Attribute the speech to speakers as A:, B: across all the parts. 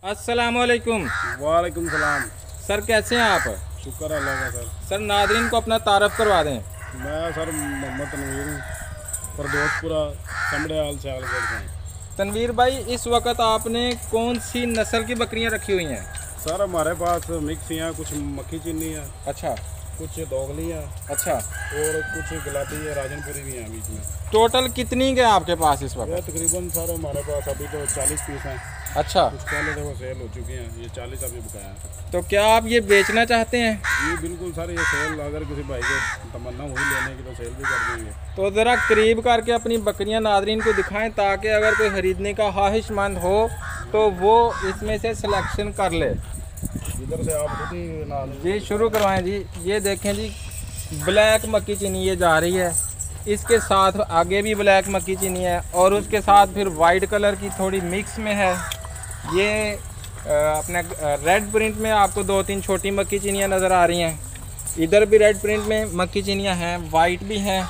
A: अस्सलामुअलैकुम।
B: वालेकुम सलाम।
A: सर कैसे हैं आप?
B: शुक्र अल्लाह का सर।
A: सर नादरीन को अपना तारफ़ करवा दें।
B: मैं सर मोहम्मद तनवीर हूँ, परदोषपुरा समड़ियाल सियालकोट से।
A: तनवीर भाई, इस वक्त आपने कौन सी नस्ल की बकरियां रखी हुई हैं?
B: सर हमारे पास मिक्स हैं, कुछ मक्खी चीनी है,
A: अच्छा
B: कुछ दोगली है
A: अच्छा।
B: और कुछ गुलाबी है, राजनपुरी भी हैं बीच में।
A: टोटल कितनी के आपके पास इस
B: ये
A: वक्त?
B: तकरीबन सर हमारे पास अभी तो 40 पीस हैं।
A: अच्छा,
B: कुछ पहले तो वो सेल हो चुके हैं, ये 40 अभी बकाया है।
A: तो क्या आप ये बेचना चाहते हैं?
B: जी बिल्कुल सर, ये सेल अगर किसी भाई को तमन्ना हुई लेने की तो सेल भी कर देंगे।
A: तो ज़रा करीब करके अपनी बकरियां नादरीन को दिखाएं, ताकि अगर कोई ख़रीदने का ख्वाहिशमंद हो तो वो इसमें से सिलेक्शन कर ले।
B: इधर से आप खुद ही ना
A: जी शुरू करवाएं जी। ये देखें जी, ब्लैक मक्की चीनी ये जा रही है, इसके साथ आगे भी ब्लैक मक्की चीनी है और उसके साथ फिर वाइट कलर की थोड़ी मिक्स में है। ये अपने रेड प्रिंट में आपको 2-3 छोटी मक्की चीनियाँ नज़र आ रही हैं। इधर भी रेड प्रिंट में मक्की चीनियाँ हैं, वाइट भी हैं,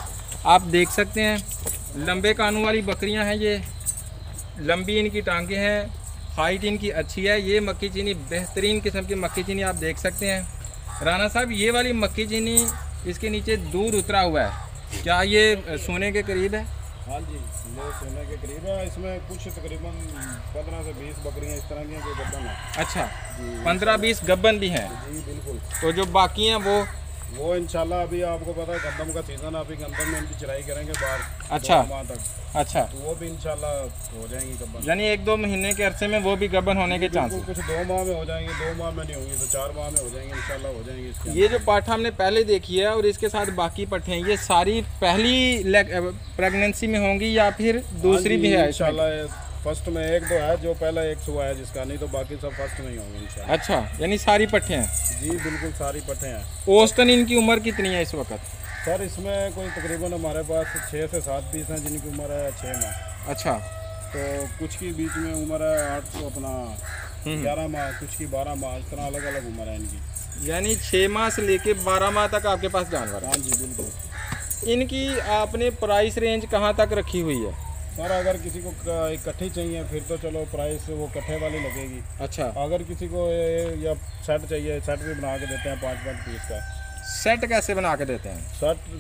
A: आप देख सकते हैं। लंबे कानों वाली बकरियां हैं, ये लंबी इनकी टांगें हैं, हाइट इनकी अच्छी है। ये मक्की चीनी बेहतरीन किस्म की मक्की चीनी आप देख सकते हैं। राना साहब, ये वाली मक्की चीनी इसके नीचे दूध उतरा हुआ है, क्या ये सोने के करीब है?
B: हाँ जी, ये सोने के करीब है। इसमें कुछ तकरीबन 15 से 20 बकरियां इस तरह की हैं जो गब्बन है।
A: अच्छा, 15-20 गब्बन भी हैं।
B: जी बिल्कुल।
A: तो जो बाकी हैं
B: वो इंशाल्लाह अभी आपको पता है गंदम का सीज़न है, अभी गंदम में इनकी चराई करेंगे बाहर।
A: अच्छा
B: 2 माह तक।
A: अच्छा,
B: तो वो भी इंशाल्लाह हो जाएंगी गब्बन।
A: यानी 1-2 महीने के अरसे में वो भी गब्बन होने के चांस हैं।
B: कुछ 2 माह में हो जाएंगे, 2 माह में नहीं होंगी तो 4 माह में हो जाएंगे, इंशाल्लाह हो जाएंगे इसके।
A: ये जो पाठा हमने पहले देखी है और इसके साथ बाकी पट्टे हैं, ये सारी पहली प्रेगनेंसी में होंगी या फिर दूसरी भी है?
B: इंशाल्लाह फर्स्ट में 1-2 है, जो पहला एक सुबह है जिसका, नहीं तो बाकी सब फर्स्ट में ही होंगे इंशाल्लाह।
A: अच्छा, यानी सारी पट्टे हैं?
B: जी बिल्कुल, सारी पट्टे हैं।
A: औसतन इनकी उम्र कितनी है इस वक्त?
B: सर इसमें कोई तकरीबन हमारे पास 6 से 7 पीस हैं जिनकी उम्र है 6 माह।
A: अच्छा,
B: तो कुछ की बीच में उम्र है 8 तो अपना 11 माह, कुछ की 12 माह, इस तरह अलग अलग उम्र है इनकी।
A: यानी 6 माह से लेके 12 माह तक आपके पास जानवर है?
B: हाँ जी बिल्कुल।
A: इनकी आपने प्राइस रेंज कहाँ तक रखी हुई है?
B: सर अगर किसी को इकट्ठी चाहिए फिर तो चलो प्राइस वो कट्ठे वाली लगेगी।
A: अच्छा,
B: अगर किसी को या सेट चाहिए, सेट भी बना के देते हैं 5-5 पीस का।
A: सेट कैसे बना के देते हैं?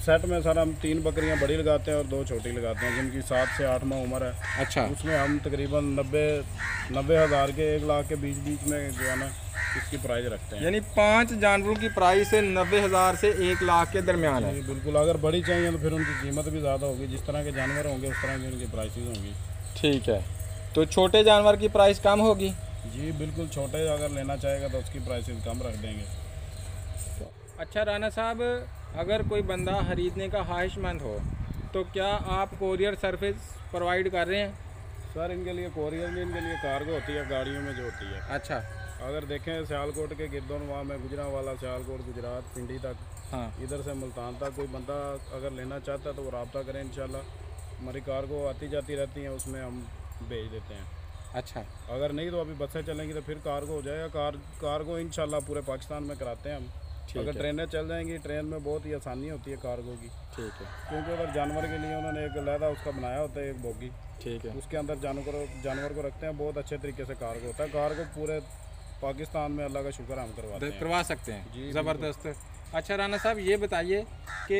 B: सेट में सर हम 3 बकरियां बड़ी लगाते हैं और 2 छोटी लगाते हैं जिनकी 7 से 8 माह उम्र है।
A: अच्छा,
B: उसमें हम तकरीबन 90 हज़ार के 1 लाख के बीच में जो है ना इसकी प्राइस रखते हैं।
A: यानी 5 जानवरों की प्राइस 90,000 से 1 लाख के दरमियान है?
B: जी बिल्कुल। अगर बड़ी चाहिए तो फिर उनकी कीमत भी ज़्यादा होगी, जिस तरह के जानवर होंगे उस तरह की उनकी प्राइसेस होंगी।
A: ठीक है, तो छोटे जानवर की प्राइस कम होगी?
B: जी बिल्कुल, छोटे अगर लेना चाहेगा तो उसकी प्राइसेस कम रख देंगे।
A: अच्छा राना साहब, अगर कोई बंदा ख़रीदने का ख्वाहिशमंद हो तो क्या आप कोरियर सर्विस प्रोवाइड कर रहे हैं?
B: सर इनके लिए कोरियर में, इनके लिए कार्गो होती है गाड़ियों में जो होती है।
A: अच्छा,
B: अगर देखें सियालकोट के गिरदोनवा में, गुजरांवाला, सियालकोट, गुजरात, पिंडी तक,
A: हाँ,
B: इधर से मुल्तान तक कोई बंदा अगर लेना चाहता है तो वो रब्ता करें इंशाल्लाह। हमारी कार्गो आती जाती रहती हैं, उसमें हम भेज देते हैं।
A: अच्छा,
B: अगर नहीं तो अभी बसें चलेंगी तो फिर कार्गो हो जाएगा। कार्गो इंशाल्लाह पूरे पाकिस्तान में कराते हैं हम। अगर ट्रेनें चल जाएंगी, ट्रेन में बहुत ही आसानी होती है कार्गो की।
A: ठीक है,
B: क्योंकि उधर जानवर के लिए उन्होंने एक अलहदा उसका बनाया होता है, एक बोगी।
A: ठीक है,
B: उसके अंदर जानवर को रखते हैं। बहुत अच्छे तरीके से कार्गो होता है। कार्गो पूरे पाकिस्तान में अल्लाह का शुक्र हम करवा सकते हैं
A: जी, ज़बरदस्त। अच्छा राना साहब, ये बताइए कि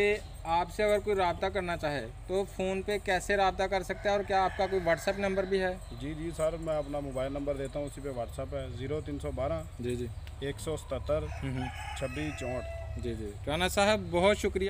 A: आपसे अगर कोई रब्ता करना चाहे तो फ़ोन पे कैसे रब्ता कर सकता है और क्या आपका कोई व्हाट्सएप नंबर भी है?
B: जी सर, मैं अपना मोबाइल नंबर देता हूँ, उसी पे व्हाट्सएप है 0312
A: जी
B: 177 26 64।
A: जी राना साहब, बहुत शुक्रिया।